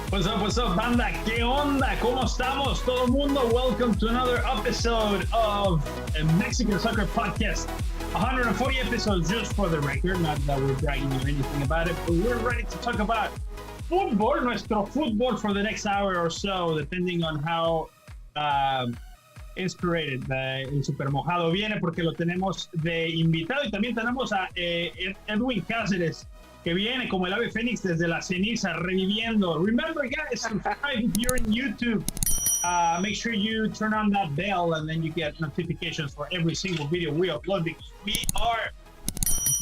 What's up, banda? ¿Qué onda? ¿Cómo estamos? Todo el mundo, welcome to another episode of a Mexican Soccer Podcast. 140 episodes, just for the record, not that we're bragging or anything about it, but we're ready to talk about football, nuestro fútbol, for the next hour or so, depending on how inspired el Super Mojado viene, porque lo tenemos de invitado, y también tenemos a Edwin Cáceres, que viene como el ave fénix desde la ceniza, reviviendo. Remember, guys, subscribe if you're in YouTube. Make sure you turn on that bell, and then you get notifications for every single video we upload, because we are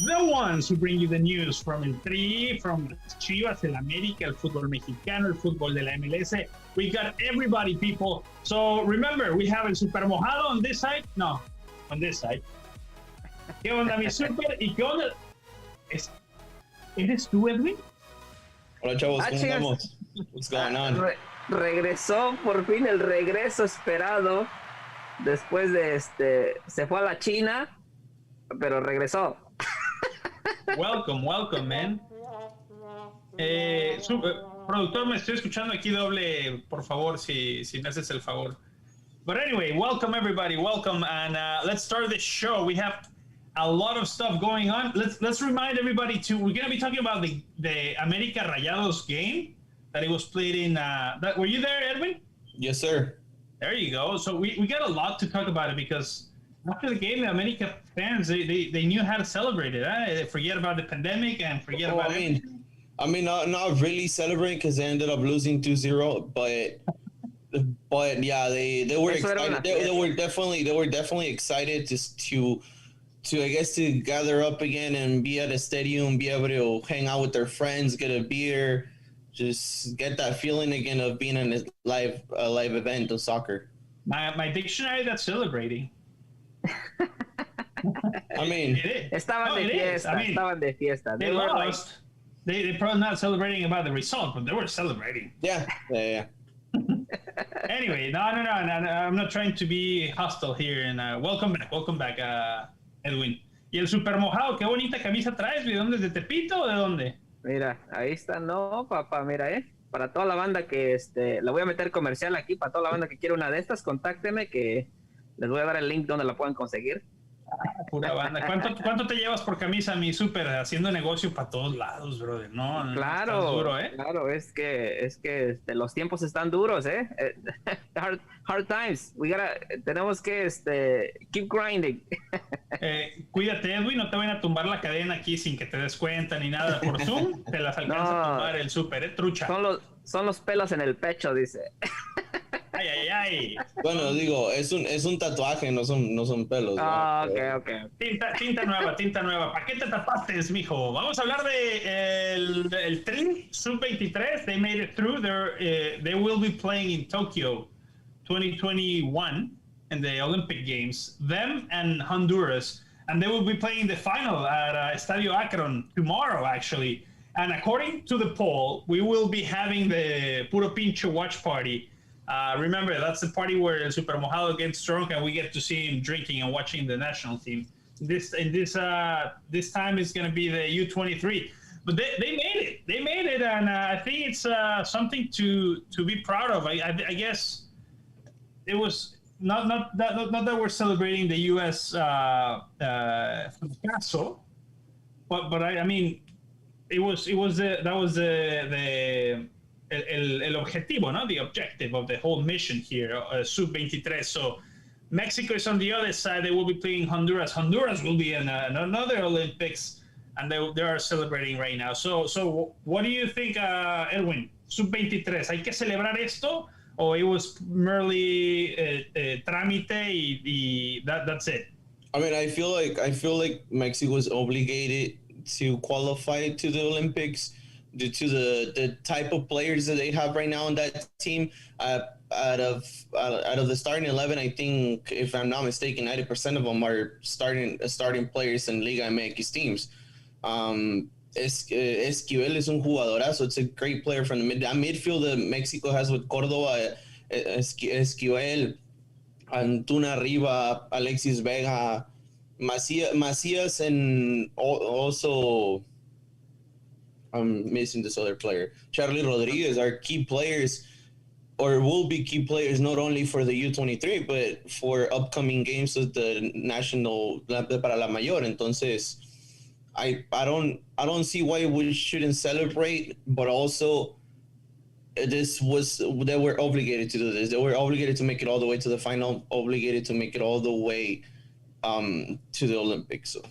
the ones who bring you the news from el Tri, from Chivas, el América, el fútbol mexicano, el fútbol de la MLS. We got everybody, people. So remember, we have el Super Mojado on this side. No, on this side. ¿Qué onda, mi super? ¿Y qué onda? ¿Eres tú, Edwin? Hola, chavos, ¿cómo estamos? What's going on? Regresó por fin el regreso esperado. Después de se fue a la China, pero regresó. Welcome, man. Productor, me estoy escuchando aquí doble, por favor, si me haces el favor. But anyway, welcome everybody, welcome, and let's start this show. We have a lot of stuff going on. Let's remind everybody we're going to be talking about the América Rayados game that it was played in. Were you there, Edwin? Yes, sir. There you go. So we got a lot to talk about it, because after the game, the América fans, they knew how to celebrate it. They forget about the pandemic and forget about it. I mean, not really celebrating, because they ended up losing 2-0, but yeah, they were excited. They were definitely excited to I guess to gather up again and be at a stadium, be able to hang out with their friends, get a beer, just get that feeling again of being in a live event of soccer. My dictionary, that's celebrating. I mean, estaban de fiesta. They lost. They probably not celebrating about the result, but they were celebrating. Yeah. Anyway, no, I'm not trying to be hostile here. And welcome back, Edwin. Y el Super Mojado, qué bonita camisa traes. ¿De dónde? ¿De Tepito o de dónde? Mira, ahí está, no, papá, mira, para toda la banda que la voy a meter comercial aquí, para toda la banda que quiere una de estas, contácteme, que les voy a dar el link donde la puedan conseguir. Pura banda. ¿Cuánto te llevas por camisa, mi super? Haciendo negocio para todos lados, brother. No, claro, estás duro, claro, es que los tiempos están duros, hard times. Tenemos que keep grinding. Cuídate, Edwin, no te vayan a tumbar la cadena aquí sin que te des cuenta ni nada. Por Zoom te las alcanza a tumbar el super, trucha. Son los pelos en el pecho, dice. Ay. Bueno, digo, es un tatuaje, no son pelos. Ok. Tinta nueva. ¿Para qué te tapaste, mijo? Vamos a hablar de el Tri Sub-23. They made it through. They will be playing in Tokyo 2021 in the Olympic Games. Them and Honduras. And they will be playing the final at Estadio Akron tomorrow, actually. And according to the poll, we will be having the Puro Pincho watch party. Remember, that's the party where El Super Mojado gets drunk and we get to see him drinking and watching the national team. This time is going to be the U23. But they made it. They made it, and I think it's something to be proud of. I guess it was not that we're celebrating the U.S. fracaso, but I mean, that was the el objetivo, no? The objective of the whole mission here, Sub-23. So Mexico is on the other side. They will be playing Honduras. Honduras will be in another Olympics, and they are celebrating right now. So what do you think, Edwin? Sub-23, ¿hay que celebrar esto? Or it was merely trámite y that's it? I mean, I feel like Mexico is obligated to qualify to the Olympics due to the type of players that they have right now on that team. Out of the starting 11, I think, if I'm not mistaken, 90% of them are starting players in Liga MX teams. Esquivel is un jugadorazo. It's a great player from the midfield that Mexico has with Córdoba, Esquivel, Antuna Riva, Alexis Vega, Macías, and also I'm missing this other player. Charlie Rodriguez are key players, or will be key players not only for the U23 but for upcoming games of the national para la mayor. Entonces, I don't see why we shouldn't celebrate, but also they were obligated to do this. They were obligated to make it all the way to the final, obligated to make it all the way to the Olympics. So.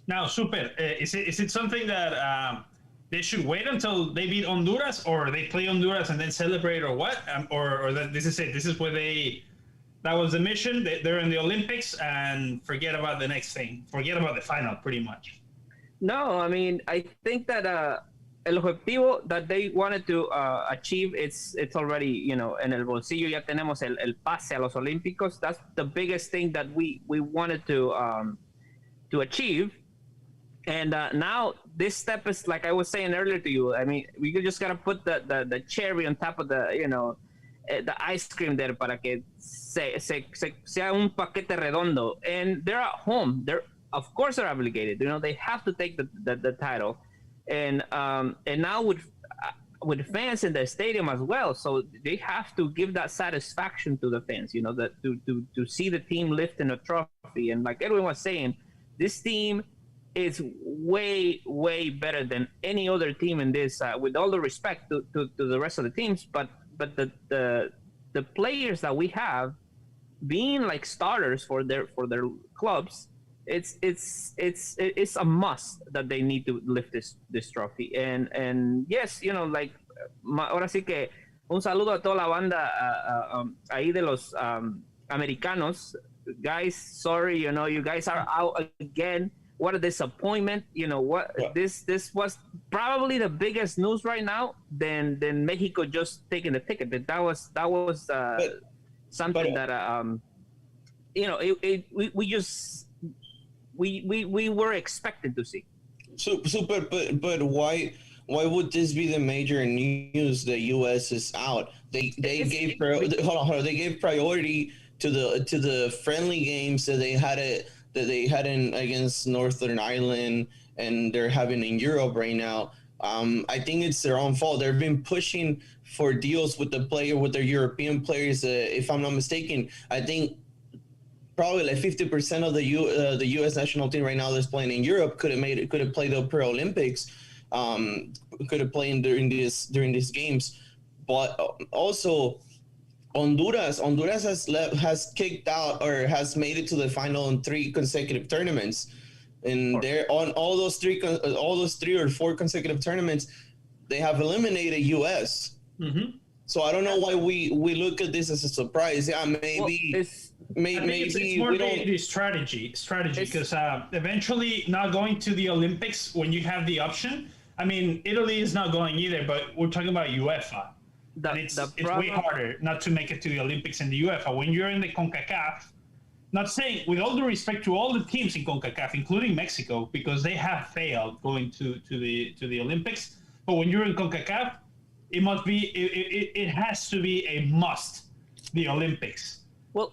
Now, Super, is it something that they should wait until they beat Honduras, or they play Honduras and then celebrate, or what? Or that this is it? This is where that was the mission. They're in the Olympics, and forget about the next thing. Forget about the final, pretty much. No, I mean, I think that el objetivo that they wanted to achieve, it's already, en el bolsillo ya tenemos el pase a los Olímpicos. That's the biggest thing that we wanted to achieve. And now this step is, like I was saying earlier to you, I mean, we just got to put the cherry on top of the ice cream there para que sea un paquete redondo. And they're at home. Of course they're obligated. They have to take the title. And now with fans in the stadium as well, so they have to give that satisfaction to the fans, that to see the team lifting a trophy. And like everyone was saying, this team is way, way better than any other team in this, with all the respect to the rest of the teams. But the players that we have being like starters for their clubs, it's a must that they need to lift this trophy. And yes, like ahora sí que un saludo a toda la banda ahí de los americanos. Guys, sorry, you guys are out again. What a disappointment. This was probably the biggest news right now than Mexico just taking the ticket. That was something that we were expected to see. Super, but why would this be the major news? The U.S. is out. They gave priority to the friendly games that they had against Northern Ireland, and they're having in Europe right now. I think it's their own fault. They've been pushing for deals with their European players. If I'm not mistaken, I think probably like 50% of the U.S. national team right now that's playing in Europe could have played the Paralympics, could have played during these games. But also Honduras has kicked out or has made it to the final in 3 consecutive tournaments, and they're on all those 3 or 4 consecutive tournaments they have eliminated U.S. Mm-hmm. So I don't know why we look at this as a surprise. Yeah, maybe. Well, maybe it's more the strategy because eventually not going to the Olympics when you have the option. I mean, Italy is not going either, but we're talking about UEFA. It's way harder not to make it to the Olympics in the UEFA. When you're in the CONCACAF, not saying, with all due respect to all the teams in CONCACAF, including Mexico, because they have failed going to the Olympics, but when you're in CONCACAF, it has to be a must, the Olympics. Well,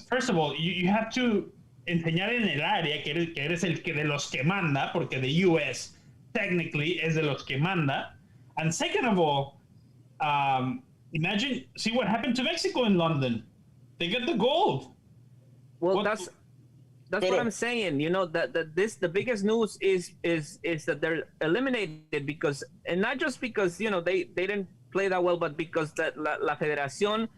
first of all, you have to enseñar en el área que eres el que de los que manda, porque the U.S. technically es de los que manda. And second of all, see what happened to Mexico in London. They get the gold. Well, that's what I'm saying. The biggest news is that they're eliminated because, and not just because they didn't play that well, but because la Federación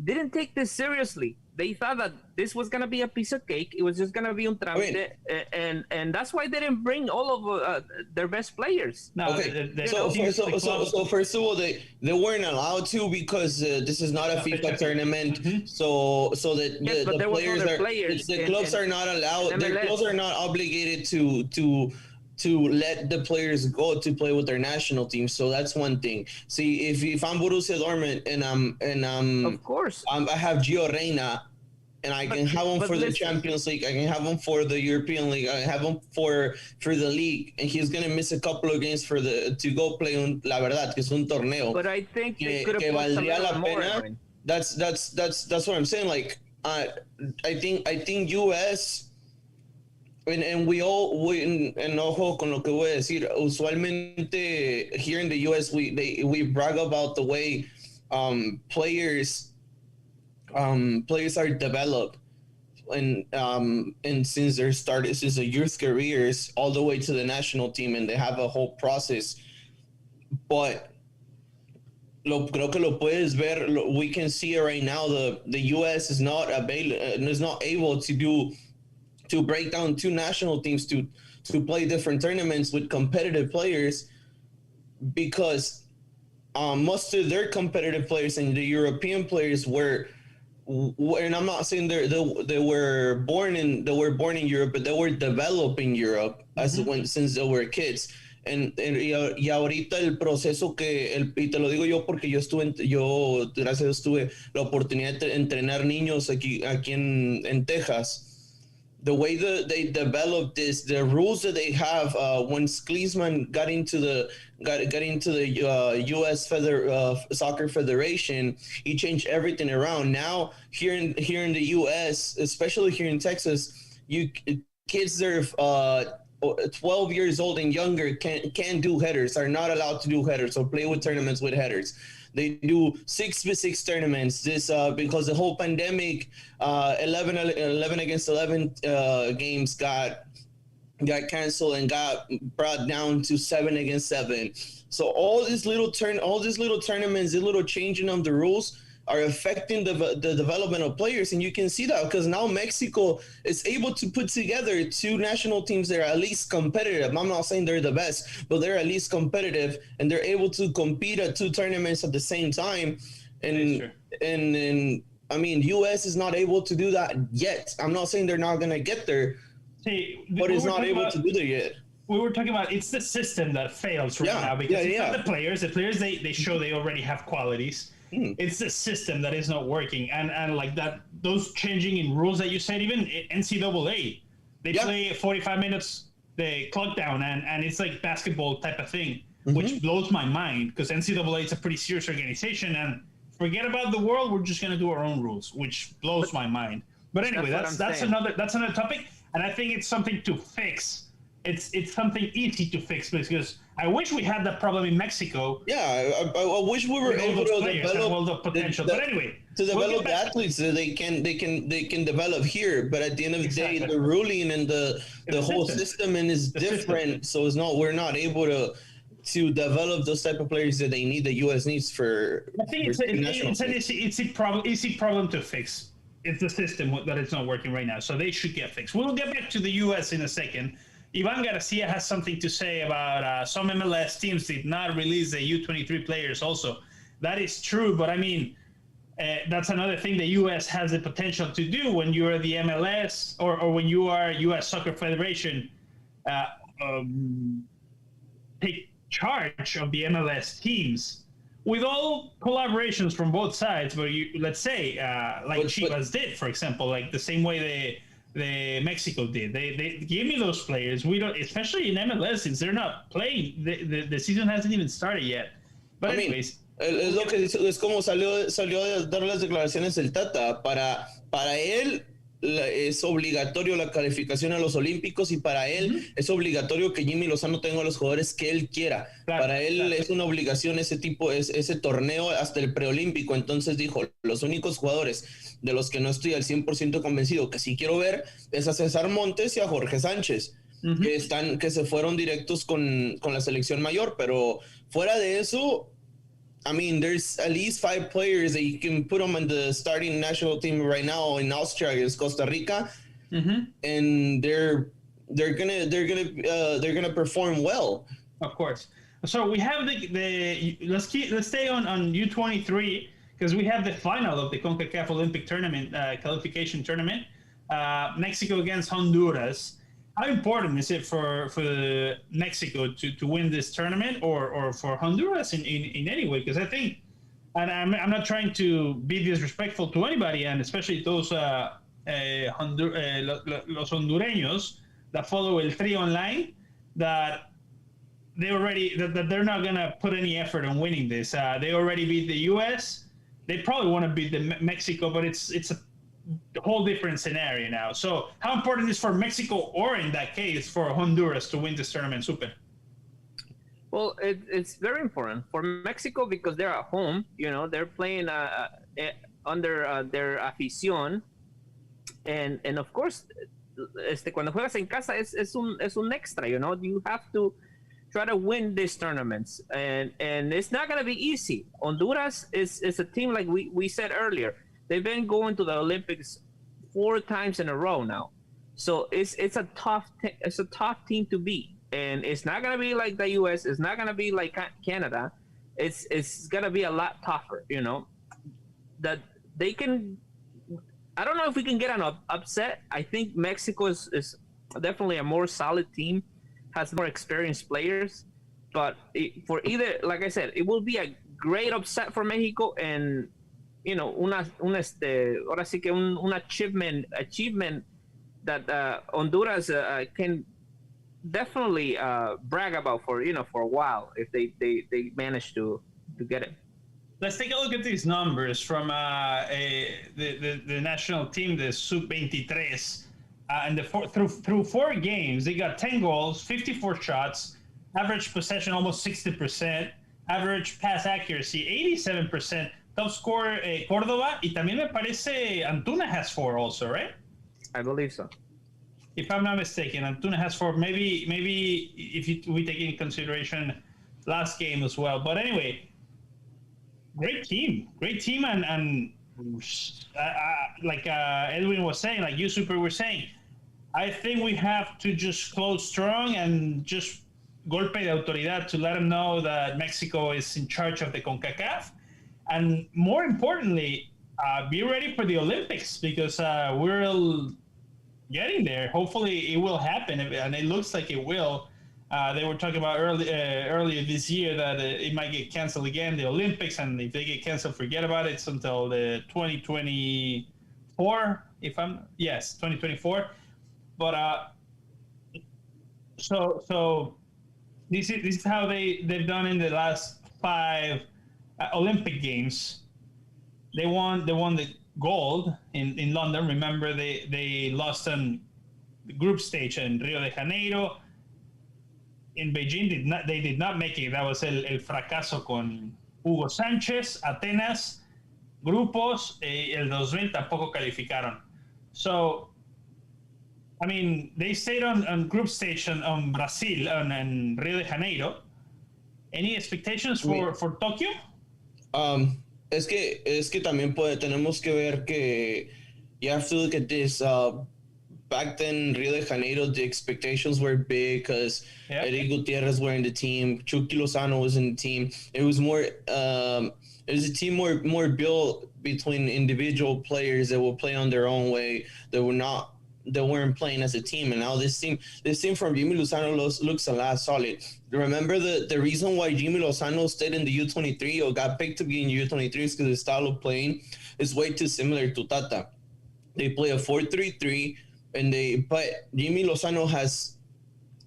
didn't take this seriously. They thought that this was gonna be a piece of cake. It was just gonna be un trámite, and that's why they didn't bring all of their best players. No, okay. So first of all, they weren't allowed to because this is not a FIFA tournament. Mm-hmm. So the players the clubs are not allowed. The clubs are not obligated to let the players go to play with their national team. So that's one thing. See, if I'm Borussia Dortmund and I'm of course I have Gio Reyna, and I can have him for the Champions League, I can have him for the European League, I have him for the league, and he's gonna miss a couple of games to go play La Verdad, que es un torneo. But I think they could have put some more. That's what I'm saying. Like I think US and and ojo con lo que voy a decir, usualmente here in the US we brag about the way players are developed and since their youth careers all the way to the national team, and they have a whole process. But creo que lo puedes ver. We can see it right now. The U.S. is not able to break down two national teams to play different tournaments with competitive players, because most of their competitive players and the European players were, and I'm not saying they were born in Europe, but they were developed in Europe since they were kids. Y ahorita el proceso y te lo digo yo porque yo gracias a Dios tuve la oportunidad de entrenar niños aquí en Texas. The way that they developed this, the rules that they have, when Klinsmann got into the U.S. Soccer Federation, he changed everything around. Now here in the U.S., especially here in Texas, kids that are 12 years old and younger can't do headers, are not allowed to do headers or play with tournaments with headers. They do 6v6 tournaments. This because the whole pandemic, 11 against 11 games got canceled and got brought down to 7 against 7. So all these little tournaments, the little changing of the rules are affecting the development of players, and you can see that because now Mexico is able to put together two national teams that are at least competitive. I'm not saying they're the best, but they're at least competitive, and they're able to compete at two tournaments at the same time. And I mean, U.S. is not able to do that yet. I'm not saying they're not going to get there, but it's not able to do that yet. We were talking about it's the system that fails now because it's not the players. The players they show they already have qualities. It's the system that is not working, and like that, those changing in rules that you said, even NCAA, they play 45 minutes, they clock down, and it's like basketball type of thing, which blows my mind because NCAA is a pretty serious organization, and forget about the world, we're just gonna do our own rules, which blows my mind. But anyway, that's another topic, and I think it's something to fix. It's something easy to fix because I wish we had that problem in Mexico. Yeah, I wish we were able to develop the potential. But anyway, to develop the athletes that they can develop here. But at the end of the day, the ruling and the whole system is different. So we're not able to develop those type of players that they need. The U.S. needs for. I think it's an easy problem to fix. It's the system that it's not working right now. So they should get fixed. We'll get back to the U.S. in a second. Ivan Garcia has something to say about some MLS teams did not release the U23 players also. That is true, but I mean, that's another thing the U.S. has the potential to do when you are the MLS or when you are U.S. Soccer Federation. Take charge of the MLS teams with all collaborations from both sides, but let's say like Chivas did, for example, like the same way the Mexico did. They give me those players. We don't, especially in MLS, since they're not playing. The season hasn't even started yet. But anyways, es como salió a dar las declaraciones el Tata. Para él es obligatorio la calificación a los Olímpicos y para él es obligatorio que Jimmy Lozano tenga a los jugadores que él quiera. Para él es una obligación ese torneo hasta el preolímpico. Entonces dijo, los únicos jugadores de los que no estoy al 100% convencido que sí quiero ver es a César Montes y a Jorge Sánchez, que se fueron directos con la selección mayor, pero fuera de eso, I mean, there's at least 5 players that you can put them on the starting national team right now in Austria against Costa Rica, and they're gonna perform well. Of course. So we have let's stay on U23 because we have the final of the CONCACAF Olympic tournament qualification tournament. Mexico against Honduras. How important is it for Mexico to win this tournament or for Honduras in any way? Because I think, and I'm not trying to be disrespectful to anybody, and especially those los hondureños that follow El Tri online, that they're not gonna put any effort on winning this. They already beat the U.S. They probably want to beat Mexico, but it's a whole different scenario now. So how important is for Mexico, or in that case for Honduras, to win this tournament, Super? Well, it's very important for Mexico because they're at home. They're playing under their afición, and of course, cuando juegas en casa es un extra. You have to try to win these tournaments, and it's not gonna be easy. Honduras is a team, like we said earlier. They've been going to the Olympics 4 times in a row now, so it's a tough team to beat. And it's not gonna be like the U.S. It's not gonna be like Canada. It's gonna be a lot tougher. That they can. I don't know if we can get an upset. I think Mexico is definitely a more solid team, has more experienced players. But for either, like I said, it will be a great upset for Mexico, and ahora sí que un achievement that Honduras can definitely brag about for a while if they manage to get it. Let's take a look at these numbers from the national team, the Sub-23. And through 4 games, they got 10 goals, 54 shots, average possession almost 60%, average pass accuracy 87%. Top scorer Córdoba, y también me parece Antuna has 4 also, right? I believe so. If I'm not mistaken, Antuna has 4. Maybe if we take into consideration last game as well. But anyway, great team, and like Edwin was saying, like you, Super, were saying, I think we have to just close strong and just golpe de autoridad to let them know that Mexico is in charge of the CONCACAF, and more importantly, be ready for the Olympics, because we're getting there. Hopefully it will happen, and it looks like it will. They were talking about earlier this year that it might get canceled again, the Olympics, and if they get canceled, forget about it. It's until the 2024, 2024. But so this is how they've done in the last 5 Olympic Games. They won the gold in London. Remember, they lost on the group stage in Rio de Janeiro. In Beijing, they did not make it. That was el fracaso con Hugo Sánchez. Atenas, grupos, el 2000 tampoco calificaron. So, I mean, they stayed on group stage on Brazil and Rio de Janeiro. Any expectations for Tokyo? Es que también tenemos que ver que you have to look at this. Back then, Rio de Janeiro, the expectations were big because Eric Gutierrez were in the team, Chucky Lozano was in the team. It was more, it was a team more built between individual players that will play on their own way. That weren't playing as a team. And now this team from Jimmy Lozano looks a lot solid. Remember the reason why Jimmy Lozano stayed in the U23 or got picked to be in U23 is because his style of playing is way too similar to Tata. They play a 4-3-3. But Jimmy Lozano has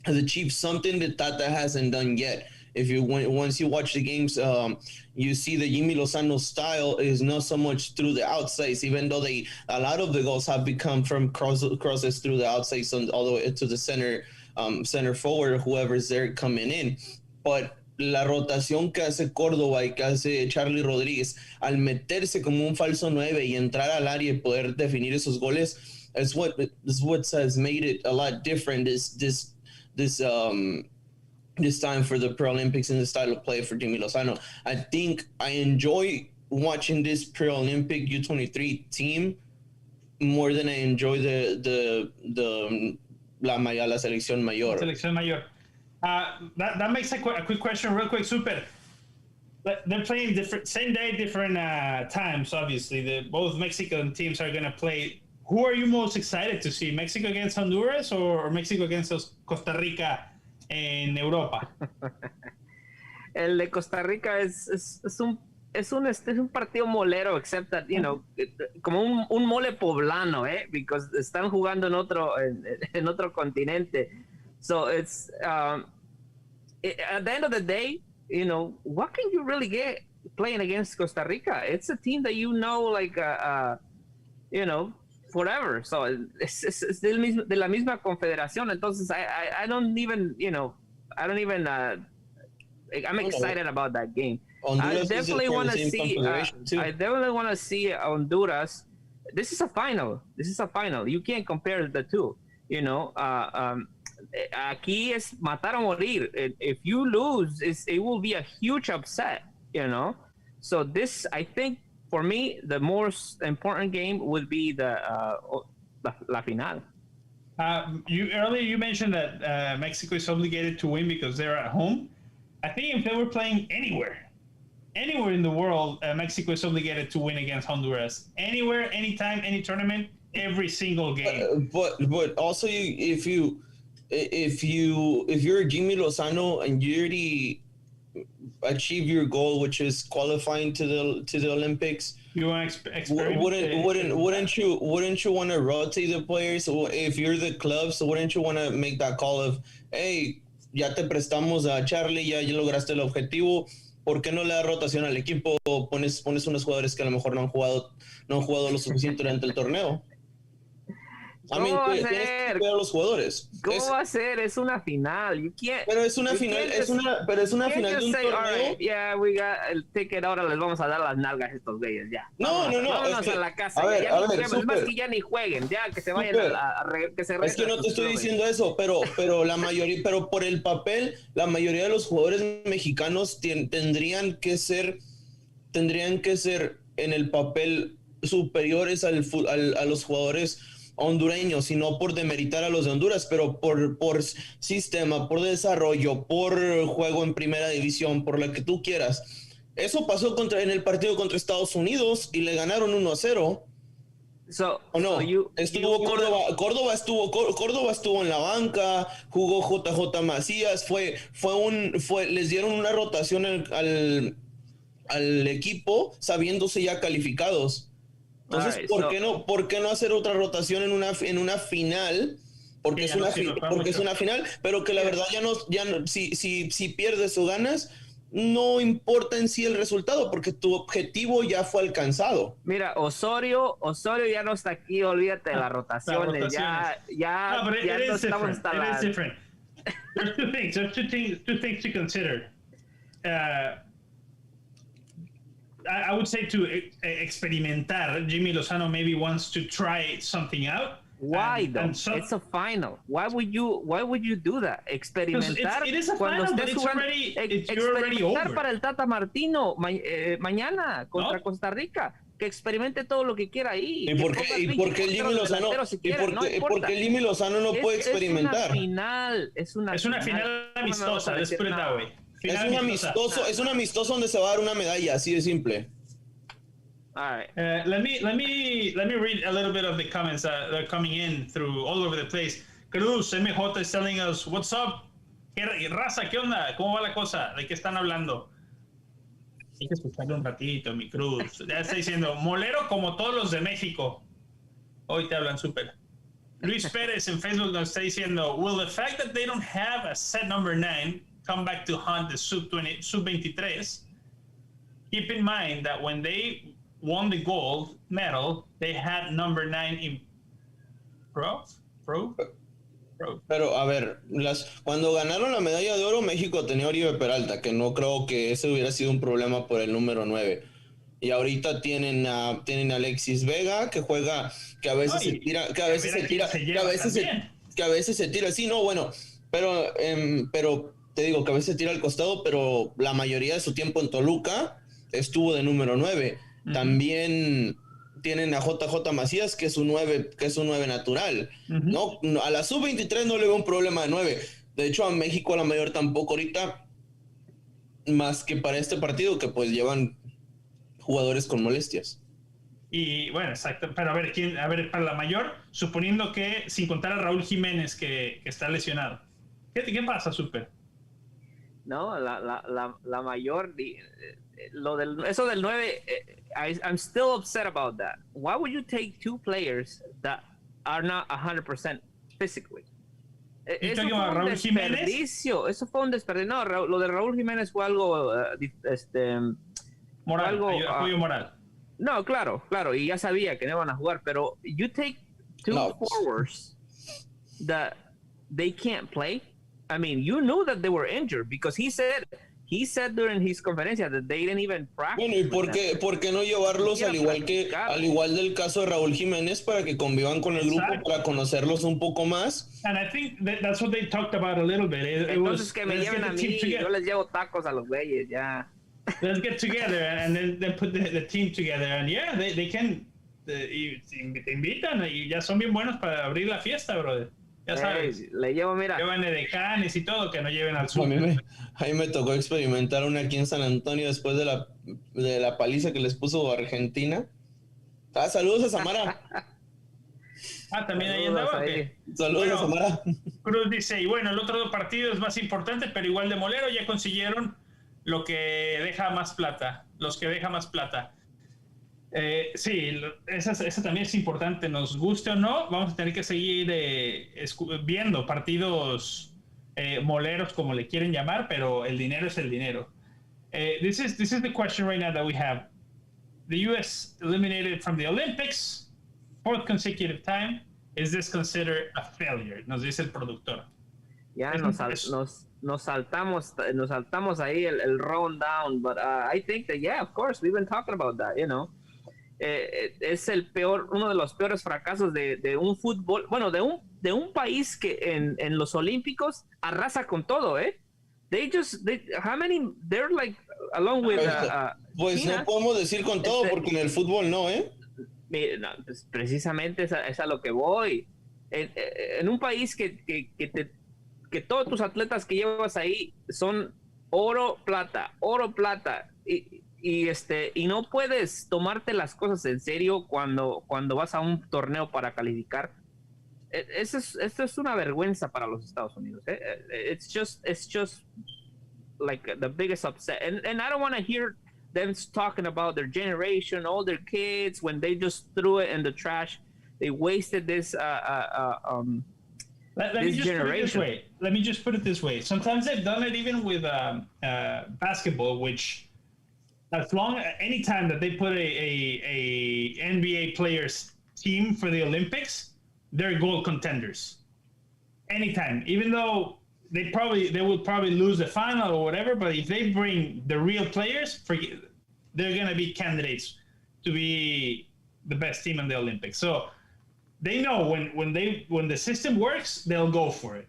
achieved something that Tata hasn't done yet. Once you watch the games, you see that Jimmy Lozano's style is not so much through the outsides, even though a lot of the goals have become from crosses through the outsides all the way to the center forward, whoever's there coming in. But la rotación que hace Córdoba y que hace Charlie Rodríguez al meterse como un falso 9 y entrar al área y poder definir esos goles is what has made it a lot different this time for the Paralympics and the style of play for Jimmy Lozano. I think I enjoy watching this Paralympic U23 team more than I enjoy the la selección mayor. Selección mayor. That makes a quick question, real quick, Super. They're playing same day, different times. Obviously, both Mexican teams are going to play. Who are you most excited to see? Mexico against Honduras or Mexico against Costa Rica en Europa? El de Costa Rica es un partido molero, except that, como un mole poblano, because están jugando en otro continente. So it's at the end of the day, what can you really get playing against Costa Rica? It's a team that forever. So es de la misma confederación. Entonces, I don't even, I'm excited about that game. Honduras I definitely want to see Honduras. This is a final. You can't compare the two. Aquí es matar o morir. If you lose, it will be a huge upset. So this, I think, for me, the most important game would be la final. You mentioned that Mexico is obligated to win because they're at home. I think if they were playing anywhere in the world, Mexico is obligated to win against Honduras. Anywhere, anytime, any tournament, every single game. But also, if you're Jimmy Lozano and you already achieve your goal, which is qualifying to the Olympics, you want to experiment? Wouldn't you want to rotate the players? If you're the club, so wouldn't you want to make that call of, hey, ya te prestamos a Charlie, ya lograste el objetivo, ¿por qué no le das rotación al equipo? Pones unos jugadores que a lo mejor no han jugado lo suficiente durante el torneo. ¿Cómo va a ser? Tienes que cuidar a los jugadores. ¿Cómo va a ser? Es una final. Pero es una final de un torneo. Right, yeah, we got el ticket, ahora les vamos a dar las nalgas a estos güeyes, ya. Vámonos a la casa. Es más que ya ni jueguen, ya que se vayan que se regresen. Es que no te estoy diciendo eso, pero la mayoría, pero por el papel, la mayoría de los jugadores mexicanos tendrían que ser en el papel superiores a los jugadores hondureños, y no por demeritar a los de Honduras, pero por sistema, por desarrollo, por juego en primera división, por lo que tú quieras. Eso pasó en el partido contra Estados Unidos y le ganaron 1-0. ¿O no? Córdoba estuvo en la banca, jugó JJ Macías, les dieron una rotación al equipo sabiéndose ya calificados. Entonces, right, ¿por qué no hacer otra rotación en una final? Porque es una final, pero que la verdad si pierdes o ganas, no importa en sí el resultado, porque tu objetivo ya fue alcanzado. Mira, Osorio ya no está aquí, olvídate de las rotaciones. Ya no estamos hasta la... There's two things to consider. I would say to experimentar. Jimmy Lozano maybe wants to try something out. Why though? It's a final. Why would you do that? Experimentar. It is a final, but it's already over. Para el Tata Martino mañana contra Costa Rica. Que experimente todo lo que quiera ahí. ¿Y por qué el Jimmy Lozano no puede experimentar? Es una final amistosa. Let's put it that way. Es un amistoso donde se va a dar una medalla, así de simple. All right. Let me read a little bit of the comments that are coming in through all over the place. Cruz MJ is telling us, what's up? Raza, ¿qué onda? ¿Cómo va la cosa? ¿De qué están hablando? Hay que escucharle un ratito, mi Cruz. Ya está diciendo, molero como todos los de México. Hoy te hablan súper. Luis Pérez en Facebook nos está diciendo, will the fact that they don't have a set number 9 come back to hunt the sub-23? Keep in mind that when they won the gold medal, they had number 9 in pro. Pero a ver, cuando ganaron la medalla de oro, México tenía a Oribe Peralta, que no creo que ese hubiera sido un problema por el número 9. Y ahorita tienen a Alexis Vega, que juega, que a veces se tira, sí, no, bueno, pero te digo que a veces se tira al costado, pero la mayoría de su tiempo en Toluca estuvo de número 9. Uh-huh. También tienen a JJ Macías, que es un 9 natural. Uh-huh. No, a la sub-23 no le veo un problema de 9. De hecho, a México a la mayor tampoco ahorita, más que para este partido, que pues llevan jugadores con molestias. Y bueno, exacto. Pero a ver, para la mayor, suponiendo que, sin contar a Raúl Jiménez, que está lesionado. ¿Qué pasa, Super? No, la mayor, eso del 9, I'm still upset about that. Why would you take two players that are not 100% physically? Eso fue un desperdicio. No, lo de Raúl Jiménez fue algo moral, apoyo moral. No, claro, y ya sabía que no iban a jugar, pero you take forwards that they can't play. I mean, you knew that they were injured because he said during his conferencia that they didn't even practice. Bueno, ¿y por qué no llevarlos al igual del caso de Raúl Jiménez para que convivan con el grupo, para conocerlos un poco más? And I think that's what they talked about a little bit. Entonces que me lleven a mí, yo les llevo tacos a los güeyes, ya. Let's get together and then put the team together. And yeah, they can, te invitan y ya son bien buenos para abrir la fiesta, brother. Ya sabes. Le llevo, mira. Llevan edecanes y todo, que no lleven al sur. A mí me tocó experimentar una aquí en San Antonio después de la paliza que les puso Argentina. Saludos a Samara. También ahí andaba. Saludos a Samara. Cruz dice, y bueno, el otro partido es más importante, pero igual de molero, ya consiguieron lo que deja más plata, los que deja más plata. Sí, esa también es importante, nos guste o no, vamos a tener que seguir viendo partidos moleros, como le quieren llamar, pero el dinero es el dinero. This is the question right now that we have. The U.S. eliminated from the Olympics, 4th consecutive time. Is this considered a failure? Nos dice el productor. Ya nos saltamos ahí el rundown, but I think that, yeah, of course, we've been talking about that, you know. Es uno de los peores fracasos de un fútbol, bueno, de un país que en los Olímpicos arrasa con todo, how many, they're like, along with pues China, no podemos decir con todo porque en el fútbol no, no, pues precisamente es a lo que voy. En un país que todos tus atletas que llevas ahí son oro, plata, y no puedes tomarte las cosas en serio cuando vas a un torneo para calificar. Esto es una vergüenza para los Estados Unidos. It's just like the biggest upset. And I don't want to hear them talking about their generation, all their kids, when they just threw it in the trash. They wasted this Let me just put it this way. Sometimes they've done it even with basketball, which anytime that they put a NBA players team for the Olympics, they're gold contenders. Anytime, even though they will probably lose the final or whatever, but if they bring the real players, they're gonna be candidates to be the best team in the Olympics. So they know when the system works, they'll go for it.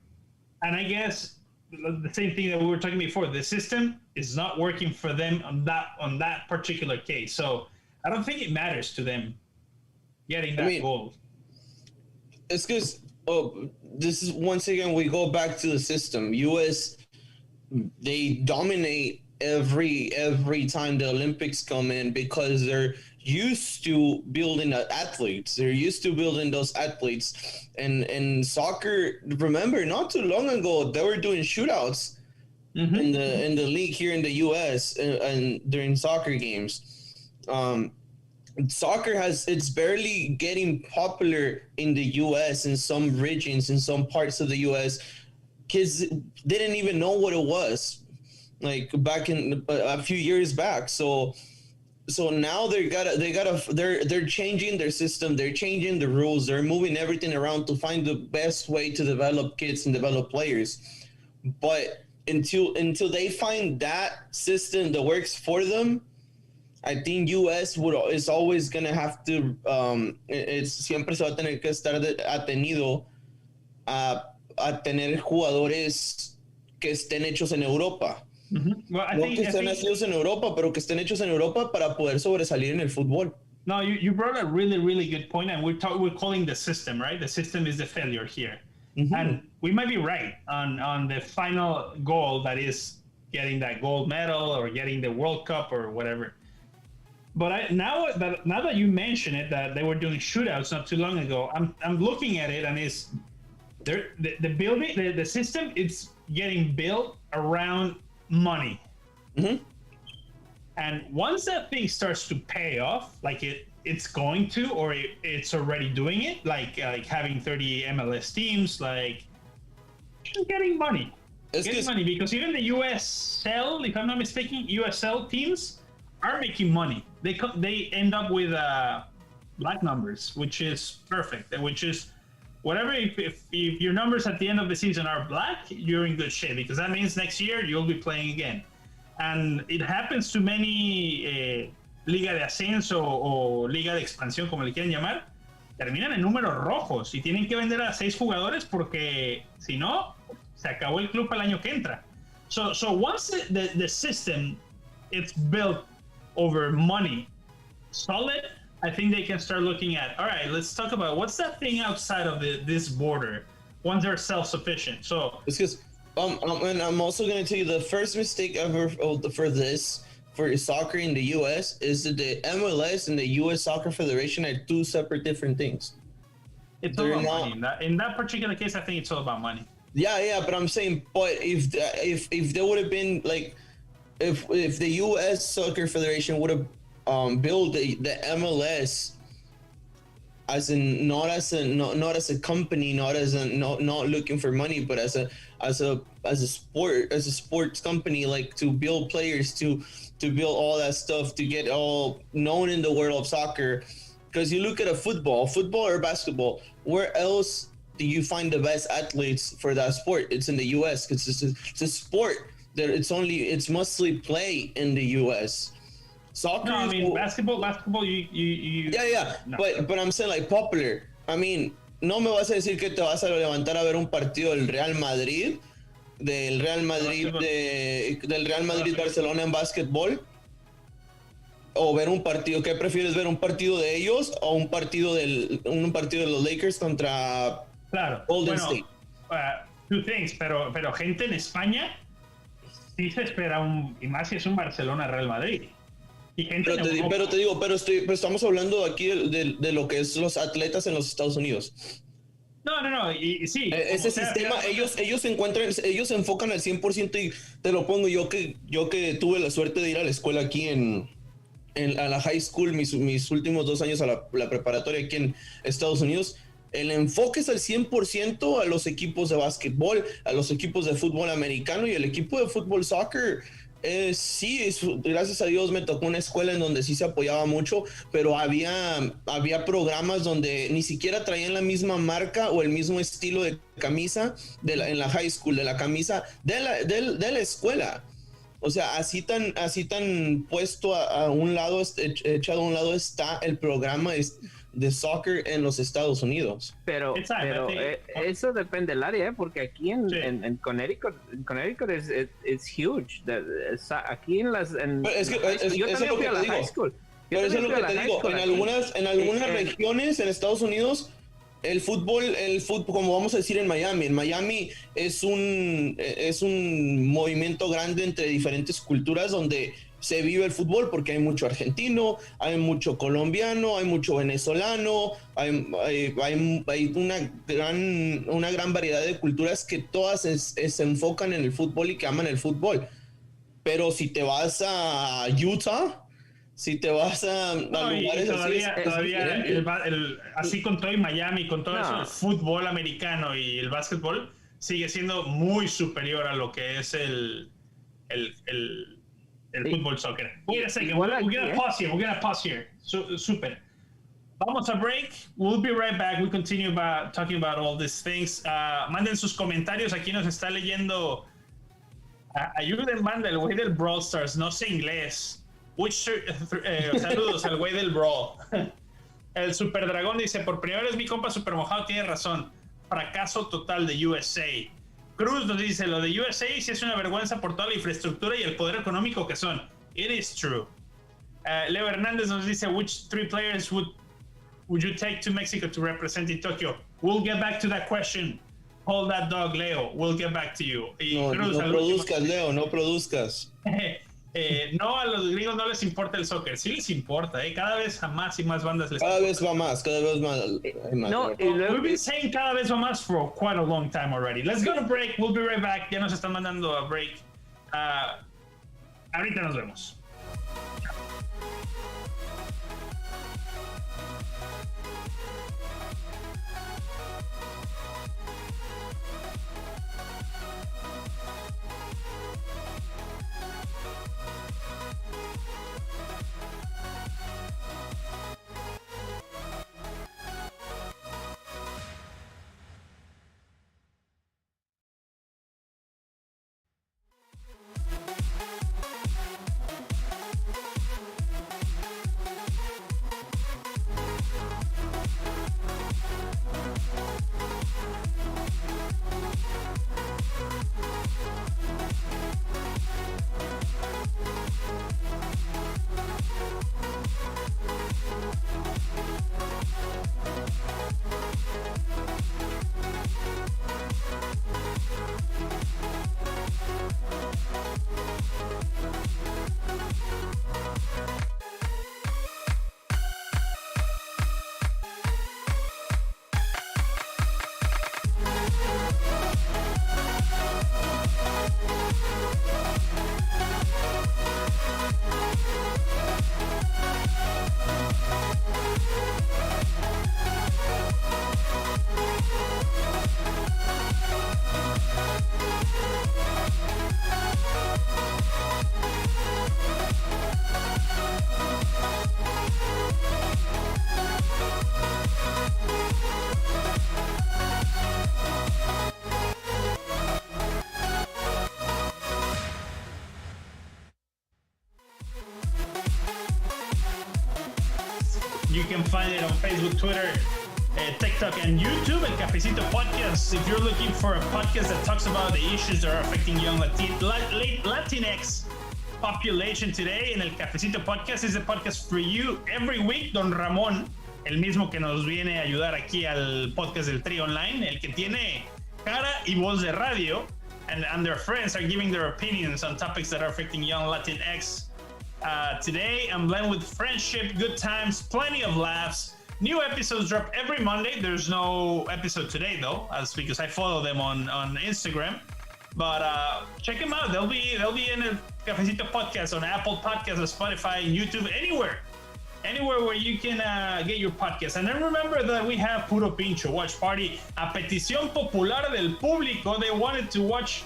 And I guess the same thing that we were talking before, the system is not working for them on that particular case. So I don't think it matters to them getting that gold. It's because this is once again we go back to the system. US, they dominate every time the Olympics come in because they're used to building athletes. They're used to building those athletes. And soccer, remember, not too long ago, they were doing shootouts in the league here in the US and during soccer games. Soccer it's barely getting popular in the US in some regions, in some parts of the US. Kids didn't even know what it was, like back in a few years back. So now they're changing their system, they're changing the rules, they're moving everything around to find the best way to develop kids and develop players. But until they find that system that works for them, I think US is always gonna have to siempre se va a tener que estar atenido a tener jugadores que estén hechos en Europa. Well, no que estén nacidos en Europa, pero que estén hechos en Europa para poder sobresalir en el fútbol. No, you brought a really, really good point, and we're calling the system, right? The system is the failure here. And we might be right on the final goal, that is getting that gold medal or getting the World Cup or whatever. But now that you mention it, that they were doing shootouts not too long ago, I'm looking at it, and it's the system is getting built around money. And once that thing starts to pay off, like it's going to, or it's already doing it, like having 30 MLS teams, like getting money. Money, because even the USL, if I'm not mistaken, USL teams are making money. They end up with black numbers, which is perfect, which is whatever. If your numbers at the end of the season are black, you're in good shape because that means next year you'll be playing again. And it happens to many Liga de Ascenso o Liga de Expansión, como le quieran llamar, terminan en números rojos y tienen que vender a 6 jugadores porque si no, se acabó el club el año que entra. So once the system it's built over money solid, I think they can start looking at, all right, let's talk about what's that thing outside of this border once they're self-sufficient. So it's because and I'm also going to tell you the first mistake ever for soccer in the U.S. is that the MLS and the U.S. Soccer Federation are 2 separate different things. It's all about money. In that particular case, I think it's all about money. Yeah, but I'm saying, but if there would have been like, if the U.S. Soccer Federation would have built the MLS as not as a company, not looking for money, but as a sports company, like to build players, to build all that stuff, to get all known in the world of soccer. Because you look at football or basketball, where else do you find the best athletes for that sport? It's in the U.S. because it's a sport that it's mostly play in the U.S. Soccer. No, I mean basketball. You. Yeah. No. But I'm saying like popular. I mean, no me vas a decir que te vas a levantar a ver un partido del Real Madrid Barcelona en básquetbol, o ver un partido. ¿Qué prefieres ver, un partido de ellos o un partido de los Lakers contra Golden State? 2 things, pero gente en España sí se espera y más si es un Barcelona Real Madrid. Pero estamos hablando aquí de lo que es los atletas en los Estados Unidos. No, y sí. Ese sistema, ellos se enfocan al 100%, y te lo pongo yo que tuve la suerte de ir a la escuela aquí a la high school, mis últimos 2 años a la preparatoria aquí en Estados Unidos. El enfoque es al 100% a los equipos de básquetbol, a los equipos de fútbol americano, y el equipo de fútbol soccer. Gracias a Dios me tocó una escuela en donde sí se apoyaba mucho, pero había programas donde ni siquiera traían la misma marca o el mismo estilo de camisa en la high school, de la camisa de la escuela. O sea, así tan puesto a un lado, echado a un lado está el programa de soccer en los Estados Unidos. Pero eso depende del área, porque aquí en Connecticut es huge. Aquí en las... yo también fui a la high school. Pero eso es lo que te digo. En algunas regiones en Estados Unidos, el fútbol, como vamos a decir en Miami. En Miami es un movimiento grande entre diferentes culturas donde se vive el fútbol, porque hay mucho argentino, hay mucho colombiano, hay mucho venezolano, hay una gran variedad de culturas que todas se enfocan en el fútbol y que aman el fútbol. Pero si te vas a Utah, si te vas a lugares todavía así con todo, y Miami, con todo eso, el fútbol americano y el básquetbol sigue siendo muy superior a lo que es el fútbol soccer. Wait a second, we're gonna pause here. Super. Vamos a break. We'll be right back. We continue talking about all these things. Manden sus comentarios. Aquí nos está leyendo. Ayuden, manda el güey del Brawl Stars. No sé inglés. Saludos al güey del Brawl. El Super Dragón dice: por primera vez mi compa Super Mojado tiene razón. Fracaso total de USA. Cruz nos dice: lo de USA sí es una vergüenza por toda la infraestructura y el poder económico que son. It is true. Leo Hernández nos dice: which 3 players would you take to Mexico to represent in Tokyo? We'll get back to that question. Hold that dog, Leo. We'll get back to you. No produzcas, Leo, no produzcas. No, a los gringos no les importa el soccer. Sí les importa, cada vez a más y más bandas les importa. Cada vez más. No, we've been saying cada vez va más for quite a long time already. Let's go to break. We'll be right back. Ya nos están mandando a break. Ahorita nos vemos. You can find it on Facebook, Twitter, TikTok, and YouTube. El Cafecito Podcast. If you're looking for a podcast that talks about the issues that are affecting young Latinx population today, en el Cafecito Podcast is a podcast for you. Every week, Don Ramón, el mismo que nos viene a ayudar aquí al podcast del Tri Online, el que tiene cara y voz de radio, and their friends are giving their opinions on topics that are affecting young Latinx. Today, I'm blended with friendship, good times, plenty of laughs. New episodes drop every Monday. There's no episode today, though, because I follow them on Instagram. But check them out. They'll be in el Cafecito Podcast on Apple Podcasts, Spotify, YouTube, anywhere where you can get your podcast. And then remember that we have Puro Pincho Watch Party. A petición popular del público, they wanted to watch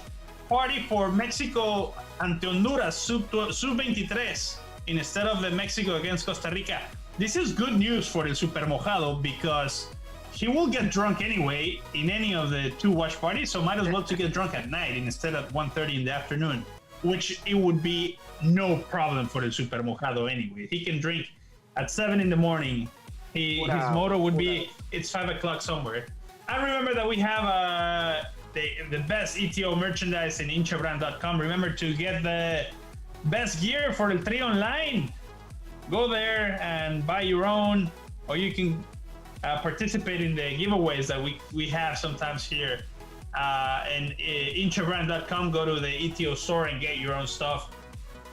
party for Mexico ante Honduras sub-23 instead of the Mexico against Costa Rica. This is good news for El Super Mojado because he will get drunk anyway in any of the two watch parties, so might as well to get drunk at night instead of 1:30 in the afternoon, which it would be no problem for El Super Mojado anyway. He can drink at 7 in the morning. His motto would be, it's 5 o'clock somewhere. I remember that we have the best ETO merchandise in hinchabrand.com. Remember to get the best gear for the Tri Online. Go there and buy your own, or you can participate in the giveaways that we have sometimes here. And hinchabrand.com, go to the ETO store and get your own stuff.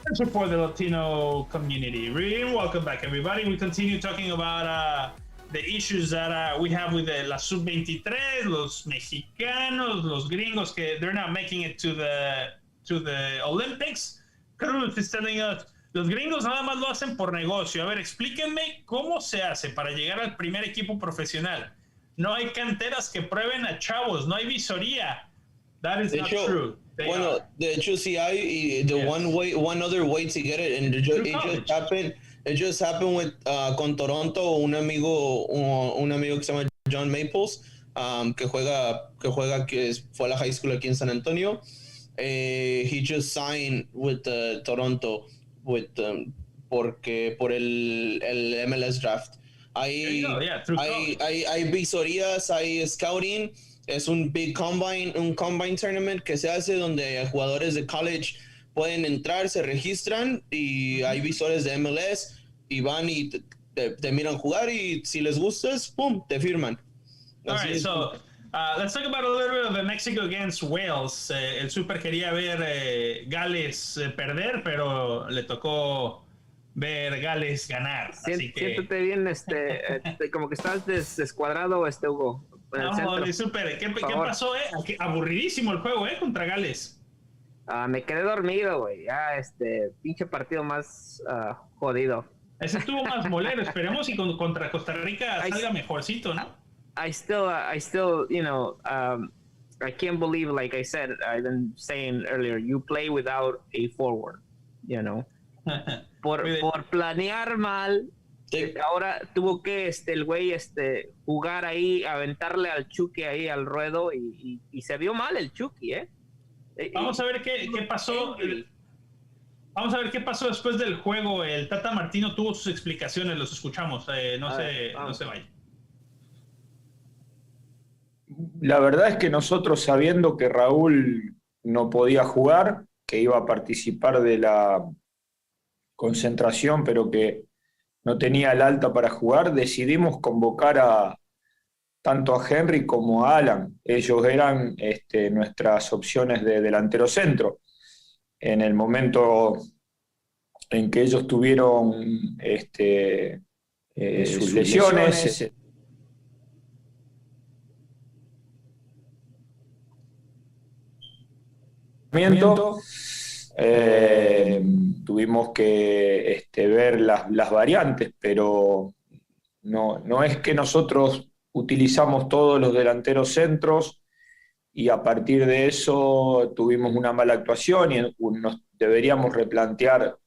And support the Latino community. Really, welcome back, everybody. We continue talking about the issues that we have with la sub-23, los mexicanos, los gringos, que they're not making it to the Olympics. Cruz is telling us, los gringos nada más lo hacen por negocio. A ver, explíquenme cómo se hace para llegar al primer equipo profesional. No hay canteras que prueben a chavos, no hay visoría. That is not true. Bueno, de hecho sí hay, one other way to get it, and it just happened with con Toronto, un amigo que se llama John Maples, que fue a la high school aquí en San Antonio. He just signed with Toronto por el MLS draft. Hay visorías, hay scouting. Es un combine tournament que se hace donde jugadores de college pueden entrar, se registran y hay visores de MLS y van y te miran jugar y si les gustas, ¡pum!, te firman. All right, so let's talk about a little bit of the Mexico against Wales. El Super quería ver Gales perder, pero le tocó ver Gales ganar. Así que... Siéntete bien, como que estás descuadrado, Hugo. No, Super, ¿qué pasó, Aburridísimo el juego, contra Gales. Me quedé dormido, güey. Ya, pinche partido más jodido. Ese estuvo más molero. Esperemos y contra Costa Rica salga mejorcito, ¿no? I still, I can't believe, like I said, I've been saying earlier, you play without a forward, Por planear mal. Sí. Ahora tuvo que el güey jugar ahí, aventarle al Chucky ahí al ruedo y se vio mal el Chucky, Vamos a ver qué pasó. Vamos a ver qué pasó después del juego. El Tata Martino tuvo sus explicaciones, los escuchamos. No se vayan. La verdad es que nosotros, sabiendo que Raúl no podía jugar, que iba a participar de la concentración, pero que no tenía el alta para jugar, decidimos convocar tanto a Henry como a Alan. Ellos eran nuestras opciones de delantero centro. En el momento en que ellos tuvieron sus lesiones, tuvimos que ver las variantes, pero no es que nosotros utilizamos todos los delanteros centros y a partir de eso tuvimos una mala actuación y nos deberíamos replantear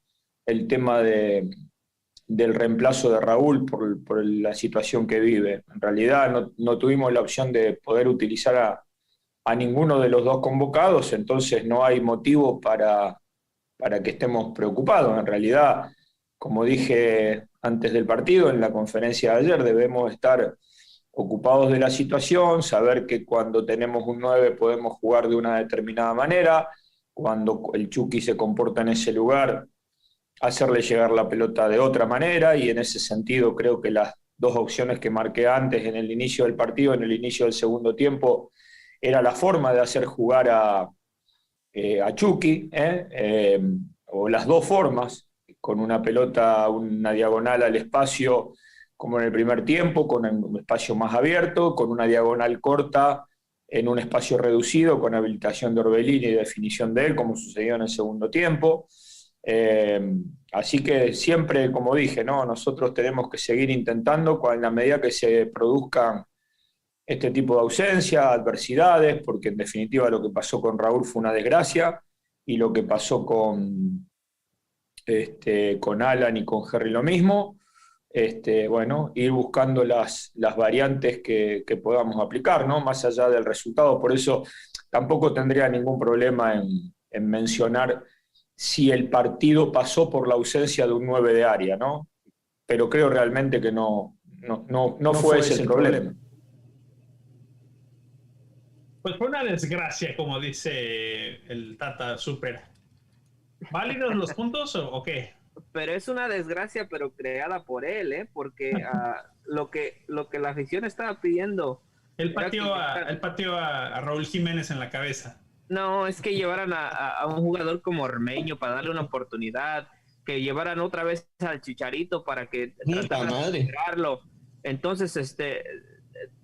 el tema del reemplazo de Raúl por la situación que vive. En realidad no tuvimos la opción de poder utilizar a ninguno de los dos convocados, entonces no hay motivo para que estemos preocupados. En realidad, como dije antes del partido, en la conferencia de ayer. Debemos estar ocupados de la situación, saber que cuando tenemos un 9 podemos jugar de una determinada manera, cuando el Chucky se comporta en ese lugar, hacerle llegar la pelota de otra manera, y en ese sentido creo que las dos opciones que marqué antes en el inicio del partido, en el inicio del segundo tiempo, era la forma de hacer jugar a Chucky, o las dos formas, con una pelota, una diagonal al espacio, como en el primer tiempo, con un espacio más abierto, con una diagonal corta en un espacio reducido, con habilitación de Orbelín y definición de él, como sucedió en el segundo tiempo. Así que siempre, como dije, ¿no? Nosotros tenemos que seguir intentando, en la medida que se produzcan este tipo de ausencias, adversidades, porque en definitiva lo que pasó con Raúl fue una desgracia, y lo que pasó con Alan y con Jerry lo mismo. Bueno, ir buscando las variantes que podamos aplicar, ¿no? Más allá del resultado. Por eso tampoco tendría ningún problema en mencionar si el partido pasó por la ausencia de un 9 de área, ¿no? Pero creo realmente que no fue ese el problema. Pues fue una desgracia, como dice el Tata Super. ¿Válidos los puntos o qué? Pero es una desgracia, pero creada por él, porque lo que la afición estaba pidiendo. Él pateó a Raúl Jiménez en la cabeza. No, es que llevaran a un jugador como Ormeño para darle una oportunidad, que llevaran otra vez al Chicharito para que trataran de superarlo. Entonces,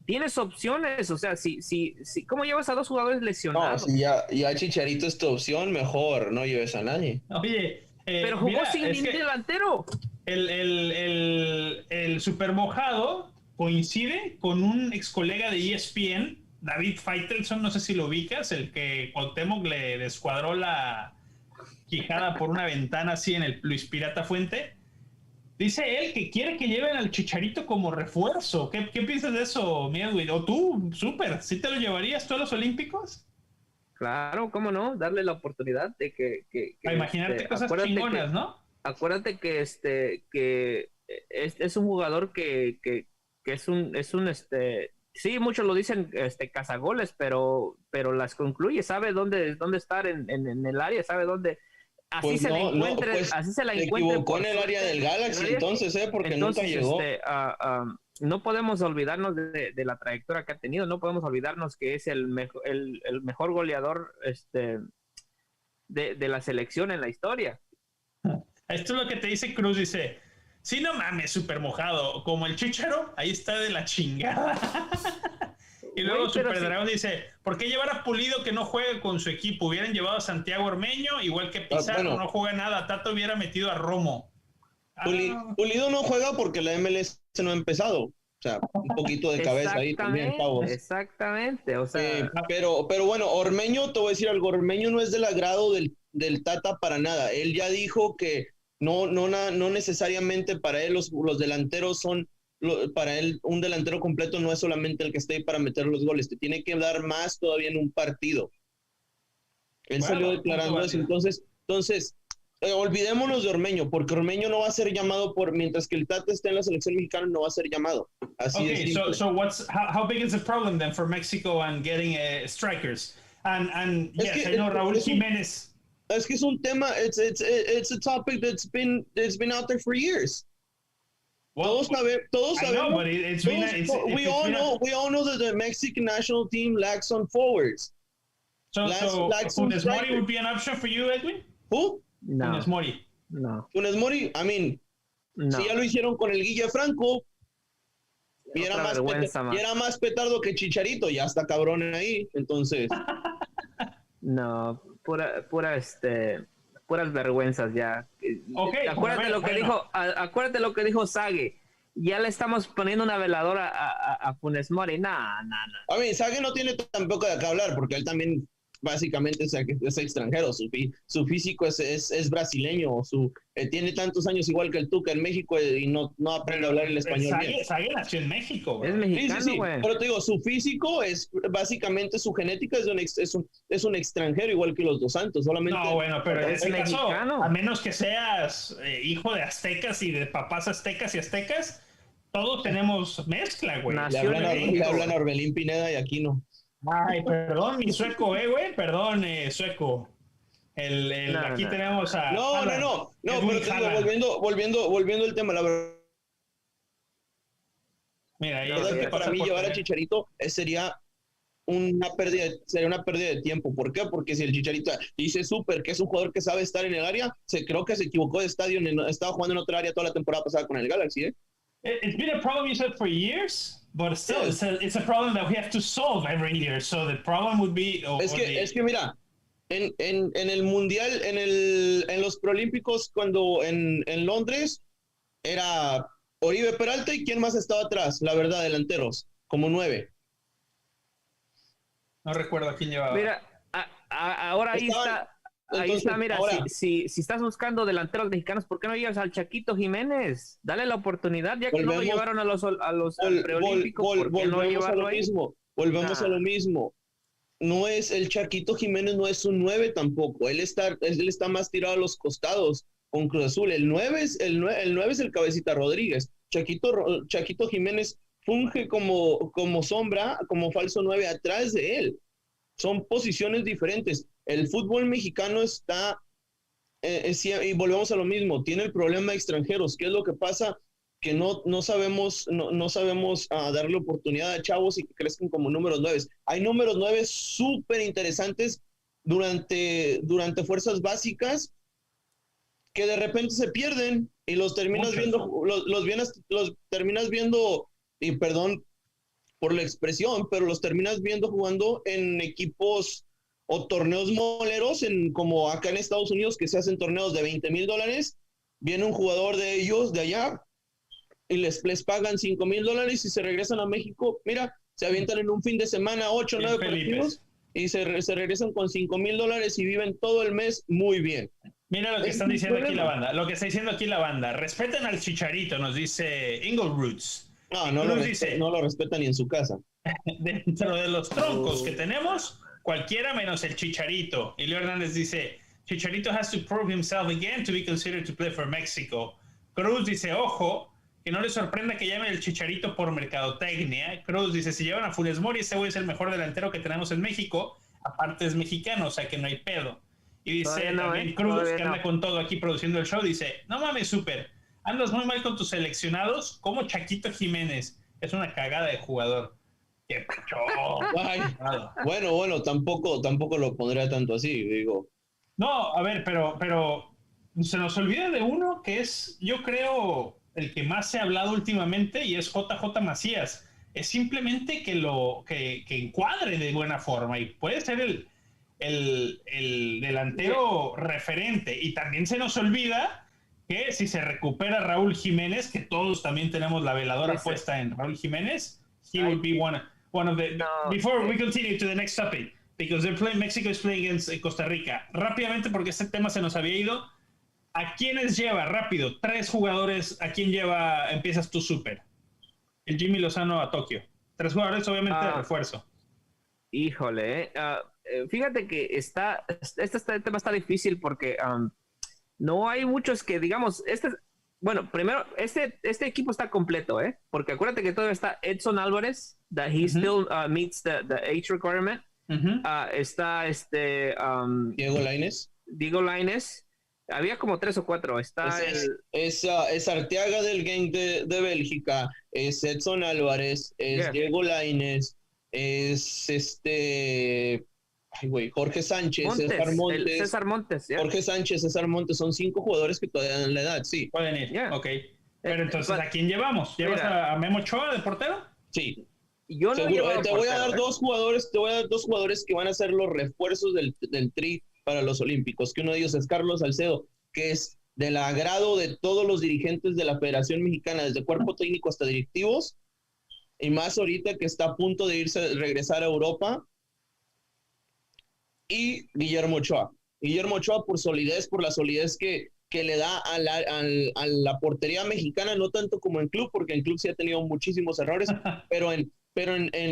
tienes opciones, o sea, si ¿cómo llevas a dos jugadores lesionados? No, si ya Chicharito es tu opción, mejor no lleves a nadie. Oye, pero jugó sin delantero. El super mojado coincide con un ex colega de ESPN, David Faitelson, no sé si lo ubicas, el que Cuauhtémoc le descuadró la quijada por una ventana así en el Luis Pirata Fuente. Dice él que quiere que lleven al Chicharito como refuerzo. ¿Qué piensas de eso, mi Edwin? ¿O tú, súper, sí te lo llevarías tú a los Olímpicos? Claro, cómo no, darle la oportunidad de que para imaginarte cosas chingonas, ¿no? Acuérdate que es un jugador que es un sí, muchos lo dicen cazagoles, pero las concluye, sabe dónde estar en el área, sabe dónde. Así pues se la encuentre, pues así se la encuentre. Se equivocó en el área del Galaxy, entonces, porque nunca llegó. No podemos olvidarnos de la trayectoria que ha tenido, no podemos olvidarnos que es el mejor goleador de la selección en la historia. Esto es lo que te dice Cruz, dice, sí, no mames, súper mojado, como el Chicharo, ahí está de la chingada. Y luego Super Dragón dice, ¿por qué llevar a Pulido que no juegue con su equipo? Hubieran llevado a Santiago Ormeño, igual que Pizarro, no juega nada, Tato hubiera metido a Romo. Pulido no juega porque la MLS no ha empezado. O sea, un poquito de cabeza ahí también, chavos. Exactamente, o sea. Pero bueno, Ormeño, te voy a decir algo, Ormeño no es del agrado del Tata para nada. Él ya dijo que no necesariamente para él los delanteros son, para él un delantero completo no es solamente el que esté ahí para meter los goles, te tiene que dar más todavía en un partido. Él salió declarando eso, entonces olvidémonos de Ormeño, porque Ormeño no va a ser llamado mientras que el Tata esté en la selección mexicana, no va a ser llamado. Así es. So how big is the problem then for Mexico and getting strikers? And yes, I know Raúl Jiménez. Es que es un tema, it's a topic that's been out there for years. Well, todos sabemos. We all know that the Mexican national team lacks on forwards. So Funes Mori would be an option for you, Edwin? Who? No. Funes Mori. No. Funes Mori, I mean, si ya lo hicieron con el Guille Franco, y era más petardo que Chicharito, ya está cabrón ahí, entonces. No, puras vergüenzas ya. Okay, acuérdate lo que dijo Sague. Ya le estamos poniendo una veladora a Funes Mori. No. A ver, Sague no tiene tampoco de qué hablar, porque él también básicamente es extranjero, su físico es brasileño, tiene tantos años igual que el Tuca en México y no aprende a hablar el español bien. Sague nació en México, bro. Es mexicano, güey. Pero te digo, su físico es básicamente su genética es un extranjero igual que los Dos Santos, solamente. No, bueno, pero en este caso, mexicano. a menos que seas hijo de aztecas y de papás aztecas y aztecas, todos tenemos mezcla, güey. Le hablan a Orbelín Pineda y Aquino. Ay, perdón, mi sueco, güey, perdón, sueco. Aquí tenemos a... No, pero te digo, volviendo al tema, la verdad. Mira, ahí Que para mí llevar a Chicharito sería una pérdida de tiempo. ¿Por qué? Porque si el Chicharito dice súper que es un jugador que sabe estar en el área, creo que se equivocó de estadio, estaba jugando en otra área toda la temporada pasada con el Galaxy, ¿eh? It's been a problem you said for years, but still, it's a problem that we have to solve every year. So the problem would be... Es que mira, en el Mundial, en los Proolímpicos, cuando en Londres, era Oribe Peralta y ¿quién más estaba atrás? La verdad, delanteros, como 9. No recuerdo a quién llevaba. Mira, ahora ahí está... Ahí está, mira, ahora, si estás buscando delanteros mexicanos, ¿por qué no llevas al Chaquito Jiménez? Dale la oportunidad, ya que no lo llevaron a los preolímpicos, ¿por qué no llevarlo ahí? Volvemos a lo mismo. No es el Chaquito Jiménez, no es un 9 tampoco. Él está más tirado a los costados con Cruz Azul. El 9 es el Cabecita Rodríguez. Chaquito Jiménez funge como sombra, como falso 9 atrás de él. Son posiciones diferentes. El fútbol mexicano está, y volvemos a lo mismo, tiene el problema de extranjeros. ¿Qué es lo que pasa? Que no sabemos darle oportunidad a chavos y que crezcan como números 9. Hay números 9 súper interesantes durante fuerzas básicas que de repente se pierden y los terminas viendo, y perdón por la expresión, pero los terminas viendo jugando en equipos o torneos moleros, como acá en Estados Unidos, que se hacen torneos de $20,000, viene un jugador de ellos, de allá, y les pagan $5,000 y se regresan a México, mira, se avientan en un fin de semana 8 o 9 partidos y se regresan con $5,000 y viven todo el mes muy bien. Mira lo que están diciendo aquí la banda. Lo que está diciendo aquí la banda. Respeten al Chicharito, nos dice Ingle Roots. No lo respetan ni en su casa. Dentro de los troncos que tenemos, cualquiera menos el Chicharito. Y Leo Hernández dice, Chicharito has to prove himself again to be considered to play for Mexico. Cruz dice, ojo, que no le sorprenda que llamen el Chicharito por mercadotecnia. Cruz dice, si llevan a Funes Mori, ese güey es el mejor delantero que tenemos en México. Aparte es mexicano, o sea que no hay pedo. Y dice también Cruz, que anda con todo aquí produciendo el show, dice, no mames, súper, andas muy mal con tus seleccionados, como Chaquito Jiménez. Es una cagada de jugador. ¡Qué pacho! Bueno, tampoco lo pondría tanto así, digo. No, a ver, pero se nos olvida de uno que es, yo creo, el que más se ha hablado últimamente, y es JJ Macías. Es simplemente que encuadre de buena forma, y puede ser el delantero referente. Y también se nos olvida que si se recupera Raúl Jiménez, que todos también tenemos la veladora puesta en Raúl Jiménez, he would be one of the... Before we continue to the next topic, because Mexico is playing against Costa Rica. Rápidamente, porque este tema se nos había ido. ¿A quiénes lleva? Rápido, 3 jugadores. ¿A quién empiezas tú súper? El Jimmy Lozano a Tokio. 3 jugadores, obviamente, de refuerzo. Híjole, fíjate que este tema está difícil porque no hay muchos que, digamos, bueno, primero, este equipo está completo, porque acuérdate que todavía está Edson Álvarez, that he still meets the age requirement. Está Diego Lainez. Había como 3 o 4. Es Arteaga del Genk de Bélgica, es Edson Álvarez, es Diego Lainez, es Jorge Sánchez, César Montes. Jorge Sánchez, César Montes, son 5 jugadores que todavía dan la edad, sí. Pueden ir, ok. Pero entonces, ¿a quién llevamos? ¿Llevas a Memo Ochoa de portero? Sí. Yo no te voy a dar 2 jugadores que van a ser los refuerzos del Tri para los Olímpicos, que uno de ellos es Carlos Salcedo, que es del agrado de todos los dirigentes de la Federación Mexicana, desde cuerpo técnico hasta directivos, y más ahorita que está a punto de regresar a Europa. y Guillermo Ochoa. Guillermo Ochoa por solidez, por la solidez que le da a la portería mexicana, no tanto como en club, porque en club sí ha tenido muchísimos errores,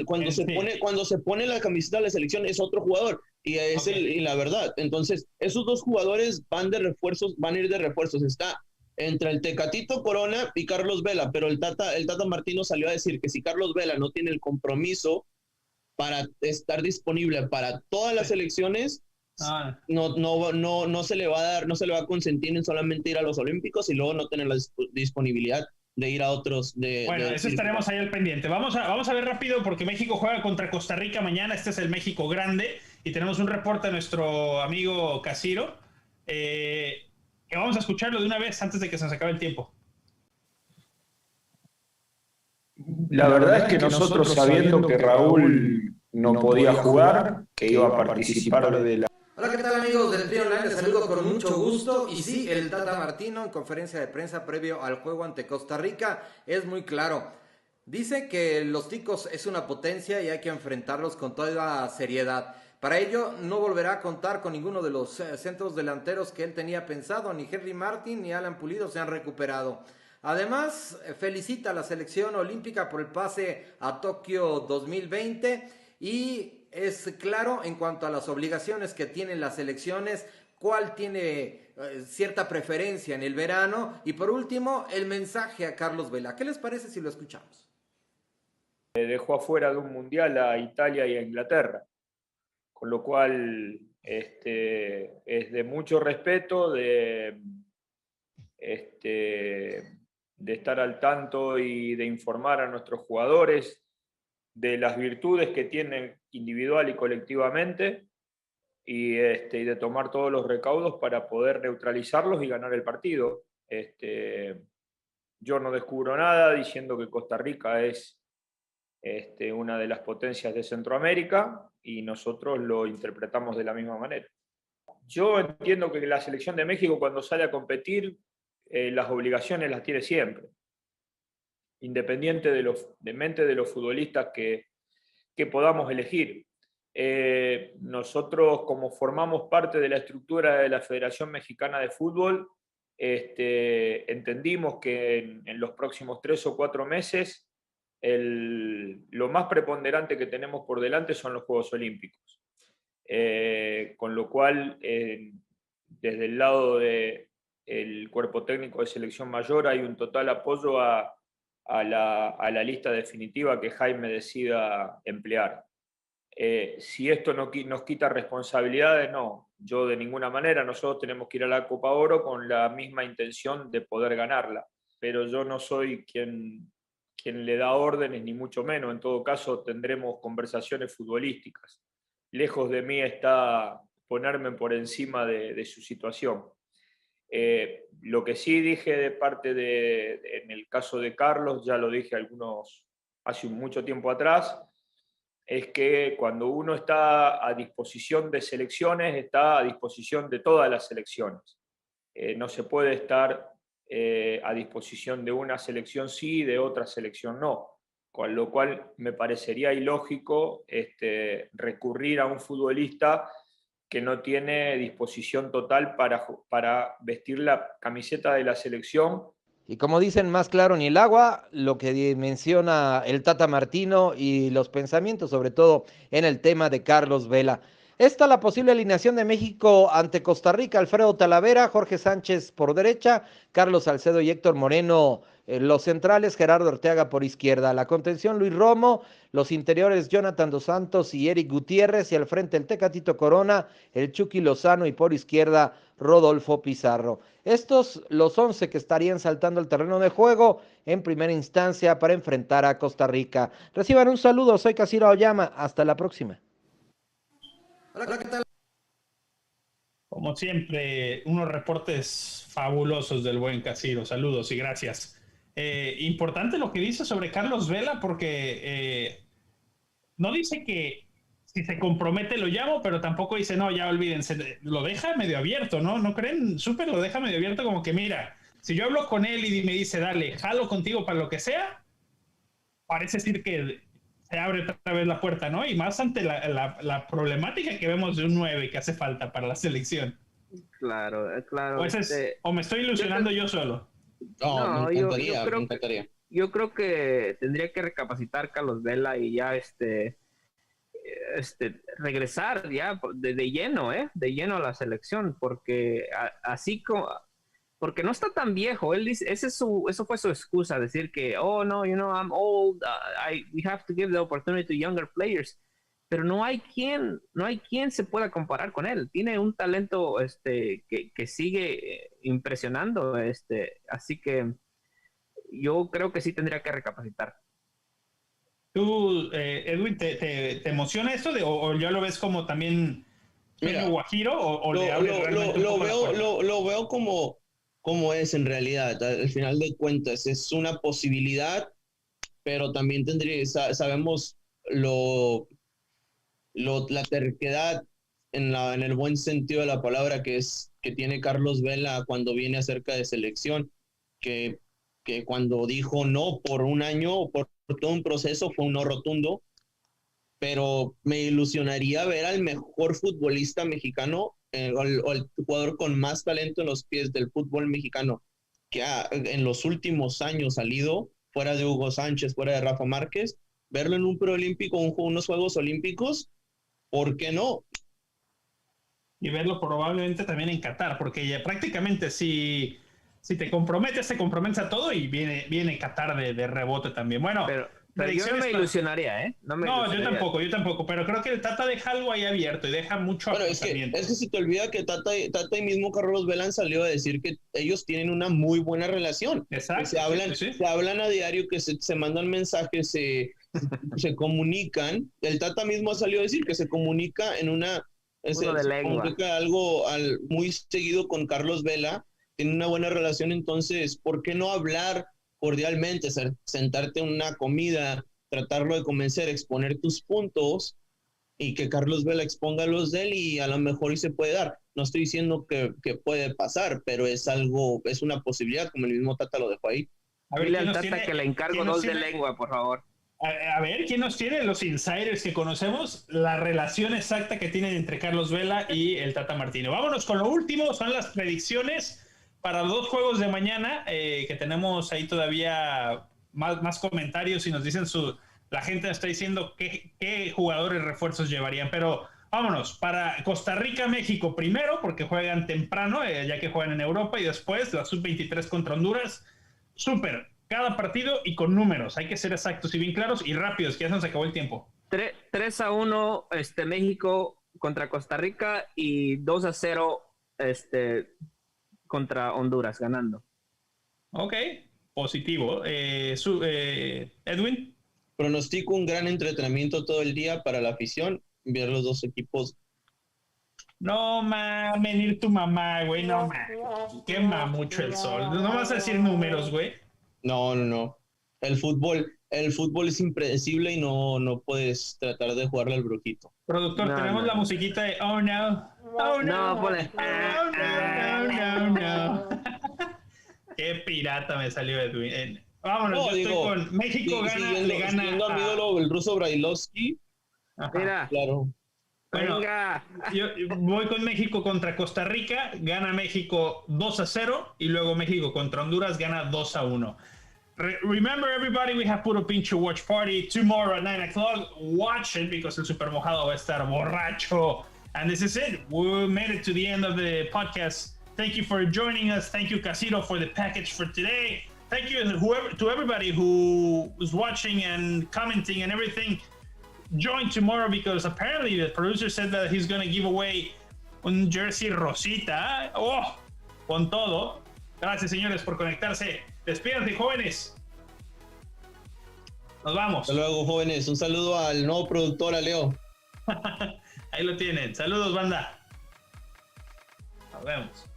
cuando se pone la camiseta de la selección es otro jugador, y es y la verdad. Entonces, esos dos jugadores van a ir de refuerzos. Está entre el Tecatito Corona y Carlos Vela, pero el Tata Martino salió a decir que si Carlos Vela no tiene el compromiso para estar disponible para todas las elecciones, no se le va a dar, no se le va a consentir en solamente ir a los Olímpicos y luego no tener la disponibilidad de ir a otros. Bueno, eso estaremos ahí al pendiente. Vamos a ver rápido porque México juega contra Costa Rica mañana. Este es el México grande y tenemos un reporte de nuestro amigo Casiro que vamos a escucharlo de una vez antes de que se nos acabe el tiempo. La verdad es que nosotros, sabiendo que Raúl no podía jugar, que iba a participar de la... Hola, ¿qué tal amigos del Trío Online? Les saludo con mucho gusto. Y sí, el Tata Martino en conferencia de prensa previo al juego ante Costa Rica es muy claro. Dice que los ticos es una potencia y hay que enfrentarlos con toda seriedad. Para ello no volverá a contar con ninguno de los centros delanteros que él tenía pensado. Ni Henry Martin ni Alan Pulido se han recuperado. Además, felicita a la selección olímpica por el pase a Tokio 2020 y es claro en cuanto a las obligaciones que tienen las selecciones, cuál tiene cierta preferencia en el verano. Y por último, el mensaje a Carlos Vela. ¿Qué les parece si lo escuchamos? Dejó afuera de un mundial a Italia y a Inglaterra, con lo cual es de mucho respeto, de estar al tanto y de informar a nuestros jugadores de las virtudes que tienen individual y colectivamente y de tomar todos los recaudos para poder neutralizarlos y ganar el partido. Yo no descubro nada diciendo que Costa Rica es una de las potencias de Centroamérica y nosotros lo interpretamos de la misma manera. Yo entiendo que la selección de México cuando sale a competir las obligaciones las tiene siempre, independiente de los futbolistas que podamos elegir. Nosotros, como formamos parte de la estructura de la Federación Mexicana de Fútbol, entendimos que en los próximos 3 o 4 meses lo más preponderante que tenemos por delante son los Juegos Olímpicos. Con lo cual, desde el lado del cuerpo técnico de selección mayor hay un total apoyo a la lista definitiva que Jaime decida emplear. Si esto nos quita responsabilidades, no. Yo de ninguna manera, nosotros tenemos que ir a la Copa Oro con la misma intención de poder ganarla, pero yo no soy quien le da órdenes, ni mucho menos. En todo caso, tendremos conversaciones futbolísticas. Lejos de mí está ponerme por encima de su situación. Lo que sí dije de parte en el caso de Carlos, ya lo dije hace mucho tiempo atrás, es que cuando uno está a disposición de selecciones, está a disposición de todas las selecciones. No se puede estar a disposición de una selección sí y de otra selección no. Con lo cual me parecería ilógico recurrir a un futbolista que no tiene disposición total para vestir la camiseta de la selección. Y como dicen, más claro ni el agua, lo que menciona el Tata Martino y los pensamientos, sobre todo en el tema de Carlos Vela. Esta la posible alineación de México ante Costa Rica: Alfredo Talavera, Jorge Sánchez por derecha, Carlos Salcedo y Héctor Moreno los centrales, Gerardo Arteaga por izquierda, la contención Luis Romo, los interiores Jonathan Dos Santos y Eric Gutiérrez, y al frente el Tecatito Corona, el Chucky Lozano y por izquierda Rodolfo Pizarro. Estos los 11 que estarían saltando al terreno de juego en primera instancia para enfrentar a Costa Rica. Reciban un saludo, soy Casiro Oyama, hasta la próxima. Hola, ¿qué tal? Como siempre, unos reportes fabulosos del buen Casiro. Saludos y gracias. Importante lo que dice sobre Carlos Vela, porque no dice que si se compromete lo llamo, pero tampoco dice no, ya olvídense. Lo deja medio abierto, ¿no? ¿No creen? Súper lo deja medio abierto, como que mira, si yo hablo con él y me dice dale, jalo contigo para lo que sea, parece decir que se abre otra vez la puerta, ¿no? Y más ante la problemática que vemos de un 9 que hace falta para la selección. Claro, claro. O me estoy ilusionando yo solo. No, me encantaría. Yo creo que tendría que recapacitar Carlos Vela y ya regresar ya de lleno, de lleno a la selección, porque así como, porque no está tan viejo. Él dice, eso fue su excusa, decir que, oh no, I'm old, we have to give the opportunity to younger players. Pero no hay quien se pueda comparar con él. Tiene un talento que sigue impresionando, así que yo creo que sí tendría que recapacitar. ¿Tú, Edwin, te emociona esto o ya lo ves como también sueño guajiro o le abre realmente un poco la puerta? Lo veo como es en realidad. Al final de cuentas es una posibilidad, pero también sabemos la terquedad en el buen sentido de la palabra que tiene Carlos Vela cuando viene acerca de selección, que cuando dijo no por un año, por todo un proceso, fue un no rotundo, pero me ilusionaría ver al mejor futbolista mexicano, o el jugador con más talento en los pies del fútbol mexicano, que en los últimos años salido, fuera de Hugo Sánchez, fuera de Rafa Márquez, verlo en un preolímpico, unos Juegos Olímpicos, ¿por qué no? Y verlo probablemente también en Qatar, porque ya prácticamente si te comprometes a todo y viene Qatar de rebote también. Bueno, pero yo no me ilusionaría, yo tampoco, pero creo que el Tata deja algo ahí abierto y deja mucho pensamiento. Es que se te olvida que Tata y mismo Carlos Vela han salido a decir que ellos tienen una muy buena relación. Exacto. Se hablan a diario, que se mandan mensajes, se comunican. El Tata mismo ha salido a decir que se comunica comunica algo muy seguido con Carlos Vela, tiene una buena relación. Entonces, ¿por qué no hablar cordialmente, sentarte en una comida, tratarlo de convencer, exponer tus puntos y que Carlos Vela exponga los de él y a lo mejor y se puede dar? No estoy diciendo que puede pasar, pero es una posibilidad, como el mismo Tata lo dejó ahí. Dile al Tata que le encargo 2 de lengua, por favor. A ver, ¿quién nos tiene los insiders que conocemos? La relación exacta que tienen entre Carlos Vela y el Tata Martino. Vámonos con lo último, son las predicciones para 2 juegos de mañana, que tenemos ahí todavía más comentarios y nos dicen la gente está diciendo qué jugadores refuerzos llevarían, pero vámonos, para Costa Rica, México primero, porque juegan temprano, ya que juegan en Europa, y después la sub-23 contra Honduras. Súper, cada partido y con números, hay que ser exactos y bien claros y rápidos, que ya se nos acabó el tiempo. 3-1 México contra Costa Rica y 2-0 contra Honduras, ganando. Ok, positivo. Edwin. Pronostico un gran entretenimiento todo el día para la afición, ver los 2 equipos. No mames, ir tu mamá, güey, no mames. Quema mucho el sol. No vas a decir números, güey. No. El fútbol es impredecible y no puedes tratar de jugarle al brujito. Productor, tenemos la musiquita de Oh no. Oh no. Ponle. No. Qué pirata me salió Edwin. Vámonos, yo estoy con México le gana siguiendo a mi ídolo, el ruso Brailovsky. Mira. Claro. Bueno, yo voy con México contra Costa Rica, gana México 2-0 y luego México contra Honduras gana 2-1. Remember everybody, we have put a pinche watch party tomorrow at 9 o'clock. Watch it because el super mojado va a estar borracho. And this is it. We made it to the end of the podcast. Thank you for joining us. Thank you, Casito, for the package for today. Thank you to everybody who was watching and commenting and everything. Join tomorrow because apparently the producer said that he's going to give away un jersey rosita. Oh, con todo. Gracias, señores, por conectarse. Despídanse, jóvenes. Nos vamos. Hasta luego, jóvenes. Un saludo al nuevo productor, a Leo. Ahí lo tienen. Saludos, banda. Nos vemos.